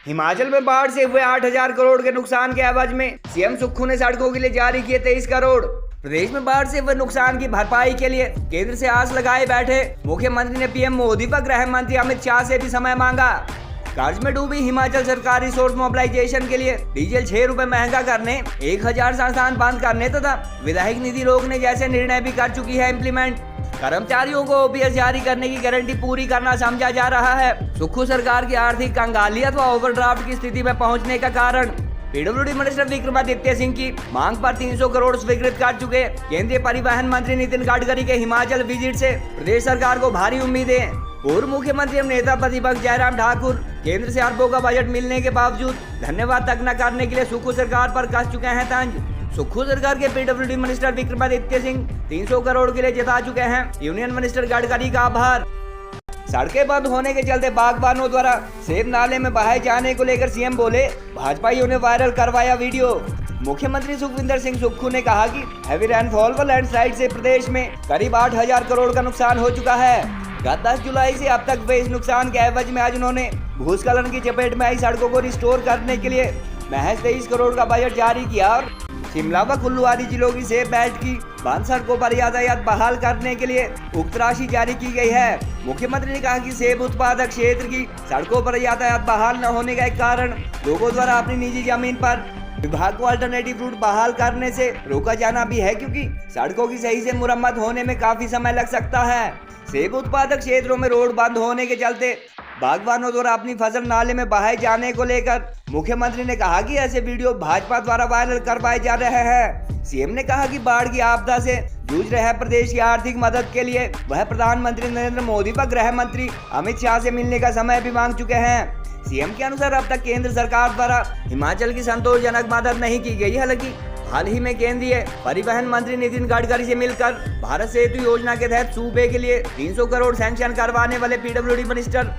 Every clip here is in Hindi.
हिमाचल में बाढ़ से हुए 8,000 करोड़ के नुकसान के एवज में सीएम सुक्खू ने सड़कों के लिए जारी किए 23 करोड़। प्रदेश में बाढ़ से हुए नुकसान की भरपाई के लिए केंद्र से आस लगाए बैठे मुख्यमंत्री ने पीएम मोदी व गृह मंत्री अमित शाह से भी समय मांगा। कर्ज में डूबी हिमाचल सरकार रिसोर्स मोबिलाइजेशन के लिए डीजल 6 रुपए महंगा करने, 1,000 संस्थान बंद करने तथा विधायक निधि रोकने जैसे निर्णय भी कर चुकी है इम्प्लीमेंट। कर्मचारियों को ओपीएस जारी करने की गारंटी पूरी करना समझा जा रहा है सुक्खू सरकार की आर्थिक कंगाली अथवा ओवरड्राफ्ट की स्थिति में पहुंचने का कारण। पीडब्ल्यूडी मिनिस्टर विक्रमादित्य सिंह की मांग पर 300 करोड़ स्वीकृत कर चुके केंद्रीय परिवहन मंत्री नितिन गडकरी के हिमाचल विजिट से प्रदेश सरकार को भारी उम्मीदें। पूर्व मुख्यमंत्री एवं नेता प्रतिपक्ष जयराम ठाकुर केंद्र से अरबों का बजट मिलने के बावजूद धन्यवाद तक न करने के लिए सुक्खू सरकार पर कस चुके हैं तंज। सुक्खू सरकार के पीडब्ल्यूडी मिनिस्टर विक्रमादित्य सिंह 300 करोड़ के लिए जता चुके हैं यूनियन मिनिस्टर गडकरी का आभार। सड़कें बंद होने के चलते बागबानों द्वारा सेब नाले में बहाए जाने को लेकर सीएम बोले, भाजपाइयों ने वायरल करवाया वीडियो। मुख्यमंत्री सुखविंदर सिंह सुक्खू ने कहा कि हैवी रेनफॉल व लैंडस्लाइड से प्रदेश में करीब 8,000 करोड़ का नुकसान हो चुका है। गत 10 जुलाई से अब तक हुए इस नुकसान के एवज में आज उन्होंने भूस्खलन की चपेट में आई सड़कों को रिस्टोर करने के लिए महज 23 करोड़ का बजट जारी किया और शिमला व कुल्लू आदि जिलों की सेब बेल्ट की बंद सड़कों पर यातायात बहाल करने के लिए उक्त राशि जारी की गई है। मुख्यमंत्री ने कहा कि सेब उत्पादक क्षेत्र की सड़कों पर यातायात बहाल न होने का एक कारण लोगों द्वारा अपनी निजी जमीन पर विभाग को अल्टरनेटिव रूट बहाल करने से रोका जाना भी है, क्योंकि सड़कों की सही से मुरम्मत होने में काफी समय लग सकता है। सेब उत्पादक क्षेत्रों में रोड बंद होने के चलते बागबानों द्वारा अपनी फसल नाले में बहाए जाने को लेकर मुख्यमंत्री ने कहा कि ऐसे वीडियो भाजपा द्वारा वायरल करवाए जा रहे हैं। सीएम ने कहा कि बाढ़ की आपदा से जूझ रहे प्रदेश की आर्थिक मदद के लिए वह प्रधानमंत्री नरेंद्र मोदी व गृह मंत्री अमित शाह से मिलने का समय भी मांग चुके हैं। सीएम के अनुसार अब तक केंद्र सरकार द्वारा हिमाचल की संतोषजनक मदद नहीं की गई। हालांकि हाल ही में केंद्रीय परिवहन मंत्री नितिन गडकरी से मिलकर भारत सेतु योजना के तहत सूबे के लिए 300 करोड़ सैंक्शन करवाने वाले पीडब्ल्यूडी मिनिस्टर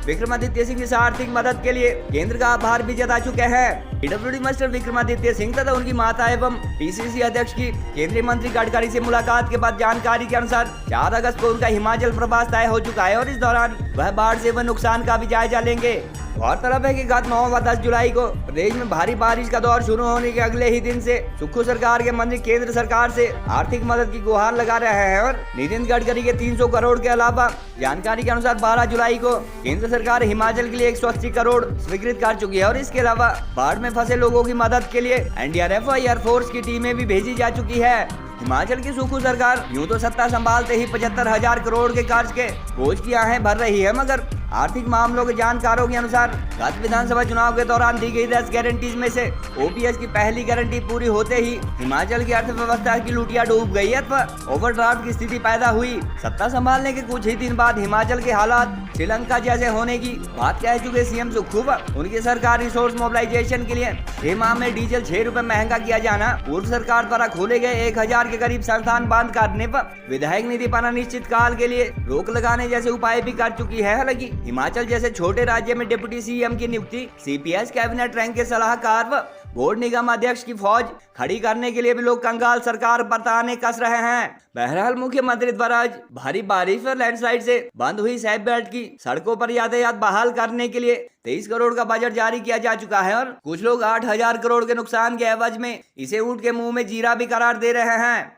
विक्रमादित्य सिंह इस आर्थिक मदद के लिए केंद्र का आभार भी जता चुके हैं। पीडब्ल्यूडी मिनिस्टर विक्रमादित्य सिंह तथा उनकी माता एवं पीसीसी अध्यक्ष की केंद्रीय मंत्री गडकरी से मुलाकात के बाद जानकारी के अनुसार 4 अगस्त को उनका हिमाचल प्रवास तय हो चुका है और इस दौरान वह बाढ़ से हुए नुकसान का भी जायजा लेंगे। गौरतलब है कि गत 9 व 10 जुलाई को प्रदेश में भारी बारिश का दौर शुरू होने के अगले ही दिन से सुक्खू सरकार के मंत्री केंद्र सरकार से आर्थिक मदद की गुहार लगा रहे हैं और नितिन गडकरी के 300 करोड़ के अलावा जानकारी के अनुसार 12 जुलाई को केंद्र सरकार हिमाचल के लिए 180 करोड़ स्वीकृत कर चुकी है और इसके अलावा बाढ़ में फंसे लोगों की मदद के लिए एनडीआरएफ व एयरफोर्स की टीमें भी भेजी जा चुकी है। हिमाचल की सुक्खू सरकार यूं तो सत्ता संभालते ही 75,000 करोड़ के कर्ज के बोझ की आहें भर रही है, मगर आर्थिक मामलों के जानकारों के अनुसार गत विधानसभा चुनाव के दौरान दी गई 10 गारंटीज में से ओपीएस की पहली गारंटी पूरी होते ही हिमाचल की अर्थव्यवस्था की लुटिया डूब गई अथवा ओवरड्राफ्ट की स्थिति पैदा हुई। सत्ता संभालने के कुछ ही दिन बाद हिमाचल के हालात श्रीलंका जैसे होने की बात कह चुके सीएम सुक्खू व उनकी सरकार रिसोर्स मोबिलाइजेशन के लिए 6 माह में डीजल 6 रुपए महंगा किया जाना, पूर्व सरकार द्वारा खोले गए 1,000 के करीब संस्थान बंद करने पर विधायक निधि पर अनिश्चित काल के लिए रोक लगाने जैसे उपाय भी कर चुकी है। हालांकि हिमाचल जैसे छोटे राज्य में डिप्टी सीएम की नियुक्ति, सीपीएस कैबिनेट रैंक के सलाहकार व बोर्ड निगम अध्यक्ष की फौज खड़ी करने के लिए भी लोग कंगाल सरकार पर ताने कस रहे हैं। बहरहाल मुख्यमंत्री द्वारा आज भारी बारिश और लैंडस्लाइड से बंद हुई सेब बेल्ट की सड़कों पर यातायात बहाल करने के लिए 23 करोड़ का बजट जारी किया जा चुका है और कुछ लोग 8,000 करोड़ के नुकसान के एवज में इसे ऊंट के मुंह में जीरा भी करार दे रहे हैं।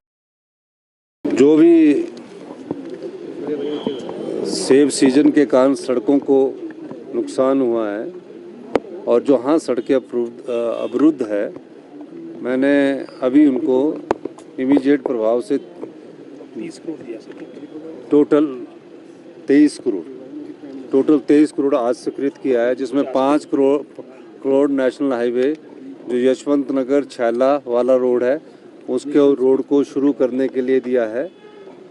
जो भी सेब सीजन के कारण सड़कों को नुकसान हुआ है और जो हाँ सड़कें अवरुद्ध है, मैंने अभी उनको इमीडिएट प्रभाव से 30 करोड़ दिया, टोटल 23 करोड़ आज स्वीकृत किया है, जिसमें 5 करोड़ नेशनल हाईवे जो यशवंत नगर छैला वाला रोड है उसके रोड को शुरू करने के लिए दिया है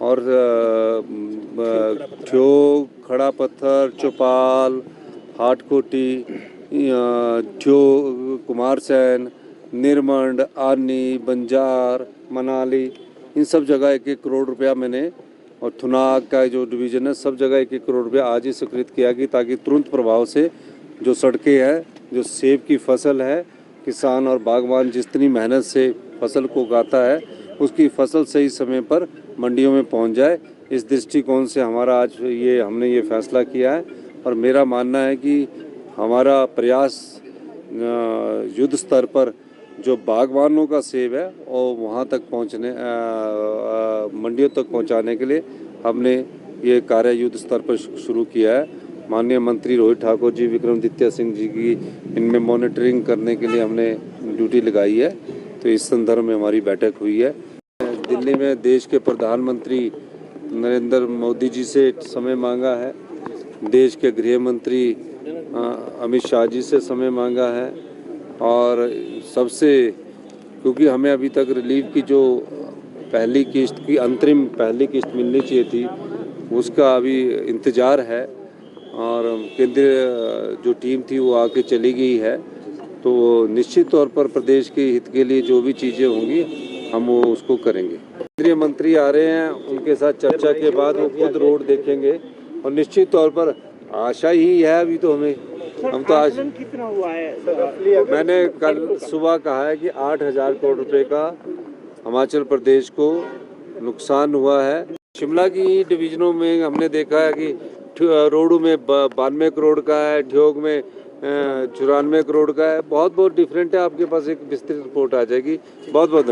और ठ्योग, खड़ा पत्थर, चौपाल, हाटकोटी, ठ्योग, कुमारसैन, निरमंड, आनी, बंजार, मनाली, इन सब जगह 1-1 करोड़ रुपया मैंने, और थुनाग का जो डिवीज़न है सब जगह 1-1 करोड़ रुपया आज ही स्वीकृत किया कि ताकि तुरंत प्रभाव से जो सड़कें हैं, जो सेब की फसल है, किसान और बागवान जितनी मेहनत से फसल को उगाता है उसकी फसल सही समय पर मंडियों में पहुंच जाए। इस दृष्टिकोण से हमारा आज हमने ये फैसला किया है और मेरा मानना है कि हमारा प्रयास युद्ध स्तर पर जो बागवानों का सेब है और वहाँ तक पहुँचने मंडियों तक पहुँचाने के लिए हमने ये कार्य युद्ध स्तर पर शुरू किया है। माननीय मंत्री रोहित ठाकुर जी, विक्रमादित्य सिंह जी की इनमें मॉनिटरिंग करने के लिए हमने ड्यूटी लगाई है। तो इस संदर्भ में हमारी बैठक हुई है। दिल्ली में देश के प्रधानमंत्री नरेंद्र मोदी जी से समय मांगा है, देश के गृह मंत्री अमित शाह जी से समय मांगा है और सबसे, क्योंकि हमें अभी तक रिलीफ की जो पहली किस्त की अंतरिम पहली किस्त मिलनी चाहिए थी उसका अभी इंतज़ार है और केंद्रीय जो टीम थी वो आके चली गई है। तो निश्चित तौर पर प्रदेश के हित के लिए जो भी चीज़ें होंगी हम वो उसको करेंगे। केंद्रीय मंत्री आ रहे हैं, उनके साथ चर्चा के बाद वो खुद रोड देखेंगे और निश्चित तौर पर आशा ही है अभी तो हम तो आज कितना हुआ है? मैंने कल सुबह कहा है कि 8,000 करोड़ रुपए का हिमाचल प्रदेश को नुकसान हुआ है। शिमला की डिवीजनों में हमने देखा है कि रोडू में 92 करोड़ का है, ठियोग में 94 करोड़ का है। बहुत डिफरेंट है। आपके पास एक विस्तृत रिपोर्ट आ जाएगी। बहुत धन्यवाद।